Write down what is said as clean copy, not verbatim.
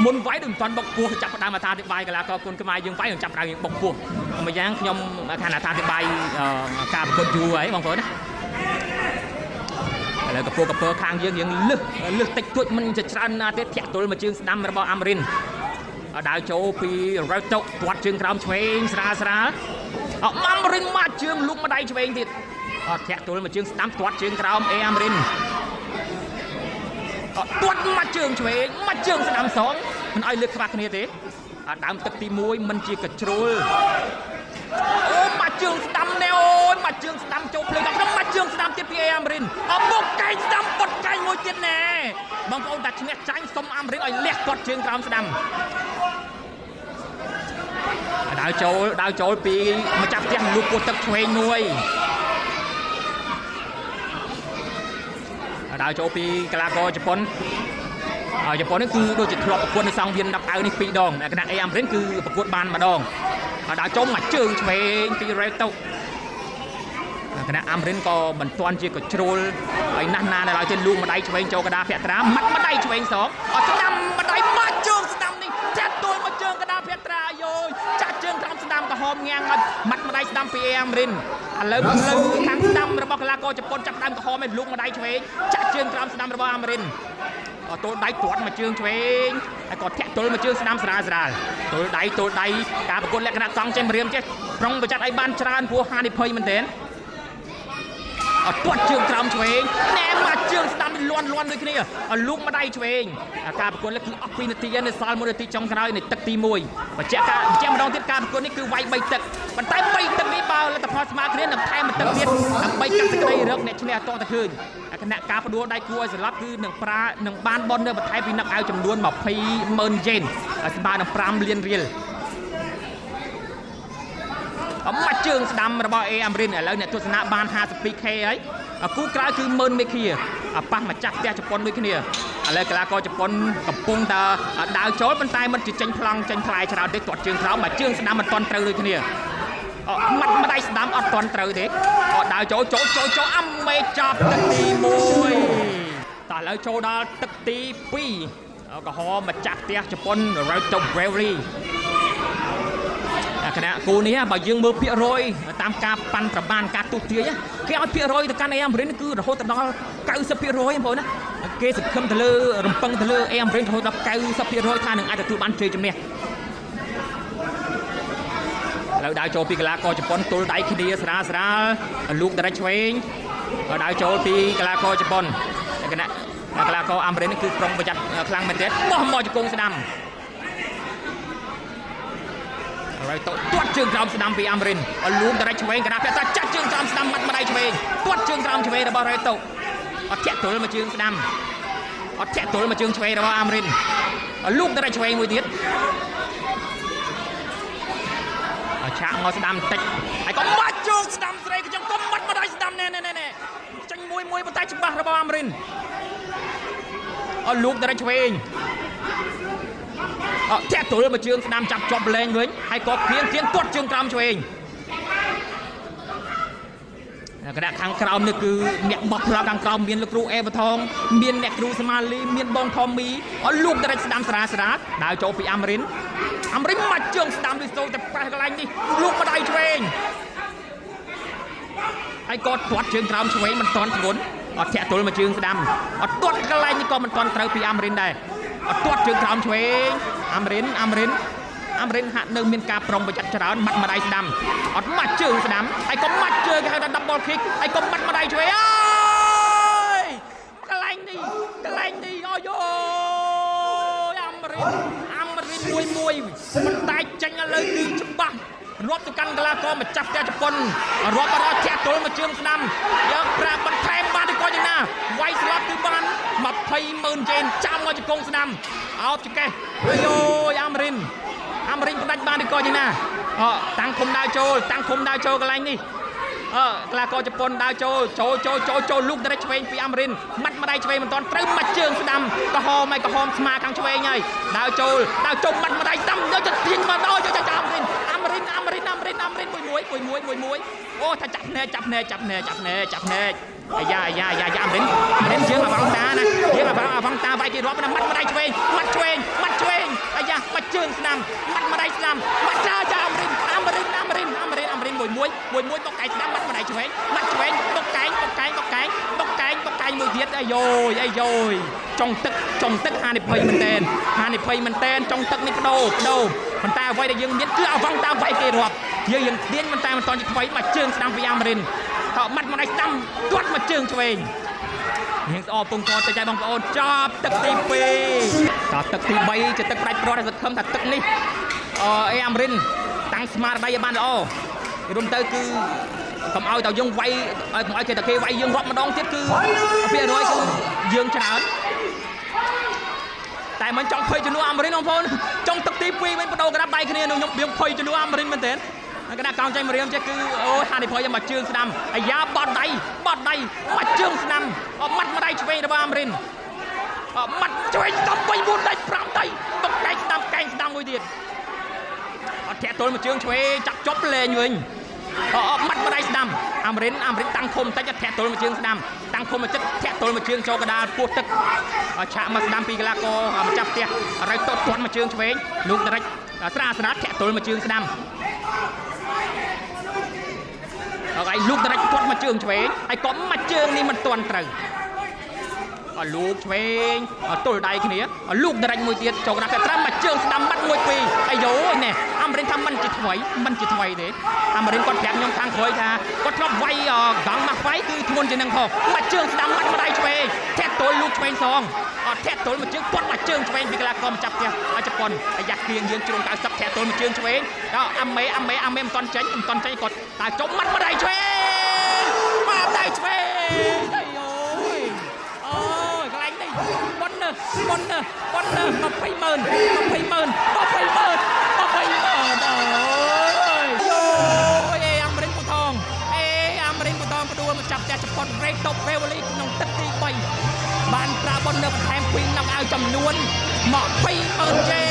មុនវាយដូចមិនទាន់បុកពោះចាប់ផ្ដើមអត្ថាធិប្បាយកីឡាករគុនខ្មែរយើងវាយនឹងចាប់ផ្ដើមយើងបុកពោះម្យ៉ាងខ្ញុំខាងអត្ថាធិប្បាយការប្រកួតយូរហើយបងប្អូនណាឥឡូវកពើខាងយើងលឹះតិចតួចមិនច្រើនណាទេធាក់ទល់មកជើងស្ដាំរបស់អាមរិនដើរចូលពីរ៉ូតុទាត់ជើងក្រោមឆ្វេងស្រាលអាមរិនមកជើងលុកម្ដាយឆ្វេងទៀតធាក់ទល់មកជើងស្ដាំទាត់ជើងក្រោមអាមរិនទាត់មកជើងឆ្វេងមកជើងស្ដាំសងមិនឲ្យលើកខ្វះគ្នាទេដើមទឹកទី1មិនជាកជ្រុលអូមកជើងស្ដាំណែអូយមកជើងស្ដាំចូលភ្លើងដល់មកជើងស្ដាំទៀតពីអាមរិនបុកកែងស្ដាំបុតកែងមួយទៀតណែបងប្អូនតាឈ្នះចាញ់សុំអាមរិនឲ្យលះគាត់ជើងក្រោមស្ដាំដើរចូលពីម្ចាស់ផ្ទះលូកពោះទឹកឆ្វេងមួយដើរចូលពីកីឡាករជប៉ុននេះគឺដូចជាធ្លាប់ប្រកួតនៅសង្វៀន10ដៅនេះ2ដងខណៈអាមរិនគឺប្រកួតបានម្ដងដើរចូលមកជើងឆ្វេងពីរ៉េតុខណៈអាមរិនក៏មិនទាន់ជាកជ្រុលហើយណាស់ណាដែលឲ្យទៅលូកម្ដាយឆ្វេងចូលកដាភក្ត្រាម៉ាត់ម្ដាយឆ្វេងសងស្ដាំម្ដាយមកជើងស្ដាំនេះចាត់ទល់មកជើងកដាភក្ត្រាយោចាក់ជើងក្រោមស្ដាំក្រហមងាំងឲ្យម៉ាត់ម្ដាយស្ដាំពីអាមរិនឥឡូវខាងស្ដាំរបស់កីឡាករជប៉ុនចាប់ដើមក្រហមឲ្យលូកម្ដាយឆ្វេងចាក់ជើងក្រោមស្ដាំរបស់អាមរិនទល់ដៃទាត់មកជើងឆ្វេងហើយក៏ធាក់ទល់មកជើងស្ដាំស្រាលទល់ដៃការប្រកួតលក្ខណៈកង់ចេញរៀមចេះប្រុងប្រចាត់ឲ្យបានច្រើនព្រោះហានិភ័យមែនទែនទាត់ជើងក្រោមឆ្វេងណែមកជើងស្ដាំលន់ដូចគ្នាលូកម្ដាយឆ្វេងការប្រកួតនេះគឺអស់2នាទីហើយនៅសល់1នាទីចុងក្រោយនៃទឹកទី1បញ្ជាក់ម្ដងទៀតការប្រកួតនេះគឺវាយ3ទឹកប៉ុន្តែ3ទឹកនេះបើលទ្ធផលស្មើគ្នានឹងថែម1ទឹកទៀតដើម្បីកាត់សេចក្តីរឹកអ្នកឈ្នះអត់តទៅឃើញគណៈការផ្ដួលដៃគួរឲ្យស្លាប់គឺនឹងបានបននៅបន្ថែមពីនឹកអាវចំនួន20,000 យេនស្មើនឹង5 លានរៀលមកជើងស្ដាំរបស់អាមរិនឥឡូវអ្នកទស្សនាបាន 52K ហើយគូក្រោយគឺម៉ឺនមេឃាប៉ះម្ចាស់ផ្ទះជប៉ុនដូចគ្នាឥឡូវកីឡាករជប៉ុនកំពុងតែដើរចូលប៉ុន្តែមិនចេញប្លង់ចេញផ្លែច្រើនទេទាត់ជើងក្រោមមកជើងស្ដាំមិនទាន់ត្រូវដូចគ្នាម៉ាត់ម្ដាយស្ដាំអត់ទាន់ត្រូវទេដើរចូលអាមេចាប់ទឹកទី1តោះឥឡូវចូលដល់ទឹកទី2កំហម្ចាស់ផ្ទះជប៉ុន Roto Braveryគណៈគូនេះបើយើងមើលភាគរយតាមការប៉ាន់ប្រមាណការទូទាយគេឲ្យភាគរយទៅកាន់អាមរិនគឺរហូតដល់ 90% បងប្អូនណាគេសង្ឃឹមទៅលើរំពឹងទៅលើអាមរិនរហូតដល់ 90% ថានឹងអាចទទួលបានជ័យជំនះឥឡូវដើរចូលពីកីឡាករជប៉ុនទល់ដៃគ្នាស្រាលលូកដៃឆ្វេងដើរចូលពីកីឡាករជប៉ុនគណៈកីឡាករអាមរិននេះគឺប្រុងប្រយ័ត្នខ្លាំងមែនទែនបោះមកជង្គង់ស្ដាំហើយទាត់ជើងក្រោមស្ដាំពីអាមរិនលូកដៃឆ្វេងកណ្ដាស់ពាក់តាចាត់ជើងក្រោមស្ដាំម៉ាត់ម្ដាយឆ្វេងទាត់ជើងក្រោមឆ្វេងរបស់រ៉េតុអត់ធាក់ទល់មកជើងស្ដាំអត់ធាក់ទល់មកជើងឆ្វេងរបស់អាមរិនលូកដៃឆ្វេងមួយទៀតឆាកមកស្ដាំតិចហើយក៏បាច់ជើងស្ដាំស្រីក៏ចឹងក៏បាត់ម្ដាយស្ដាំណែចាញ់មួយប៉ុន្តែច្បាស់របស់អាមរិនលូកដៃឆ្វេងធាក់ទល់មកជើងស្ដាំចាប់ជាប់លែងវិញហើយក៏គៀងទាត់ជើងក្រោមឆ្វេងគណៈខាងក្រោមនេះគឺអ្នកបោះផ្លាកខាងក្រោមមានលោកគ្រូអេវថងមានអ្នកគ្រូសមាលីមានបងថមមីលូកដៃស្ដាំស្រាលដើរចូលពីអាមរិនមកជើងស្ដាំដូចសូតែប៉ះកន្លែងនេះលូកម្ដាយឆ្វេងហើយក៏ទាត់ជើងក្រោមឆ្វេងមិនទាន់ធ្ងន់អត់ធាក់ទល់មកជើងស្ដាំអត់ទាត់កន្លែងនេះក៏មិនទាន់ត្រូវពីអាមរិនដែរអត់ទាត់ជើងក្រោមឆ្វេងអាមរិនហាក់នៅមានការប្រុងប្រយ័ត្នច្រើនម៉ាត់ម្ដាយស្ដាំអត់ម៉ាត់ជើងស្ដាំហើយក៏ម៉ាត់ជើងគេហៅថា double kick ហើយក៏ម៉ាត់ម្ដាយឆ្វេងអើយកន្លែងនេះអូយអាមរិនមួយមិនតែចាញ់ឥឡូវគឺច្បាស់រាប់ទៅកាន់កីឡាករម្ចាស់ផ្ទះជប៉ុនរាប់អត់ធាក់ទល់មកជើងស្ដាំយើងប្រាប់បន្ថែមបានទៅក៏យ៉ាងណាវាយស្លាប់គឺបាន20,000 យេនចាំមកជង្គង់ស្ដាំអោបចកេះយោអាមរិនផ្ដាច់បានទៅក៏យ៉ាងណាតាំងឃុំដើរចូលកន្លែងនេះកីឡាករជប៉ុនដើរចូលលូកដៃឆ្វេងពីអាមរិនម៉ាត់ម្ដាយឆ្វេងមិនទាន់ត្រូវមកជើងស្ដាំក្រហមស្មាខាងឆ្វេងហើយដើរចូលម៉ាត់ម្ដាយស្ដាំយកទៅទាញមកដល់យកទៅអាមរិនមួយអូថាចាប់ភ្នែកអាយ៉ាអាមរិនយើងអវងតាណាយើងអវងតាវាយគេរាប់ណាម៉ាត់ម្ដាយឆ្វេង មួយបកកែងស្ដាំបាត់ម្ដាយឆ្វេងបកកែងមួយទៀតអាយយចុងទឹកហានិភ័យមែនតើចុងទឹកនេះបដូរប៉ុន្តែអ្វីដែលយើងមានគឺអវងតាមវាយគេរាប់យើងទាញមិនតែមិនតន់ជាថ្មីមកជើងស្ដាំពីអាមេរិនតោះមាត់ម្ដាយស្ដាំទាត់មកជើងឆ្វេងនាងស្អពងកទៅចាយបងប្អូនចប់ទឹកទី2តទឹកទី3ជាទឹកផ្ដាច់ប្រត់ហើយសង្ឃឹមថាទឹកនេះអាមេរិនតាំងស្មារតីឲ្យបានល្អរួមទៅគឺកុំឲ្យតយើងវាយកុំឲ្យគេតែគេវាយយើងរាប់ម្ដងទៀតគឺភាគរយគឺយើងច្រើនតែមិនចង់ភ័យជំនួសអាមេរិនបងប្អូនចង់ទឹកទី2វិញបដូរក្រាបដៃគ្នានឹងខ្ញុំភ័យជំនួសអាមេរិនមែនទេកណ្ដាកោងចៃមរៀមចេះគឺអូយហានិភ័យមកជើងស្ដាំអាយ៉ាបត់ដៃមកជើងស្ដាំមាត់ម្ដាយឆ្វេងរបស់អាមេរិនមាត់ឆ្វេងស្ដាំ3 4ដៃ5ដៃបកកែងស្ដាំមួយទៀតអត់ធាក់ទល់មកជើងឆ្វេងចាប់ជប់លេងវិញមាត់ម្ដាយស្ដាំអាមេរិនតាំងធំតិចធាក់ទល់មកជើងស្ដាំតាំងធំមកចិត្តធាក់ទល់មកជើងចូលកដាលពោះទឹកឆាកមកស្ដាំពីកីឡាកកម្ចាស់ផ្ទះរៃតតទាត់មកជើងឆ្វេងលោកតារិចស្រាធាក់ទល់មកជើងស្ដាំហើយលោកតារិចទាត់មកជើងឆ្វេងហើយក៏មកជើងនេះមិនទាន់ត្រូវលោកឆ្វេងទល់ដៃគ្នាលោកតារិចមួយទៀតចូលកណ្ដាលត្រាំមកជើងស្ដាំបាត់1 2អាយណែអាមេរិនថាមិនជាថ្មីទេអាមេរិនគាត់ប្រាប់ខ្ញុំខាងក្រោយថាគាត់ធ្លាប់វាយកង់មកវាយគឺធ្ងន់ជាងនឹងផងមកជើងស្ដាំបាត់ម្ដាយឆ្វេងធាក់ទល់លោកឆ្វេងសងធាក់ទល់មកជើងគាត់មកជើងឆ្វេងពីកីឡាករម្ចាស់ផ្ទះជប៉ុនអាយ៉ាក់គៀងយើងជ្រុំ90ធាក់ទល់មកជើងឆ្វេងដល់អាមេមិនតន់ចេញគាត់តែចុំមាត់ម្ដាយឆ្វេងឆ្វេងប៉ុន200000អាមេរិកពូថងផ្ដួលមកចាប់ផ្ទះជប៉ុនរេតបវេវលីក្នុងទឹកទី3បានប្រាបុននៅបន្ថែមពី knock out ចំនួន200000 ជេ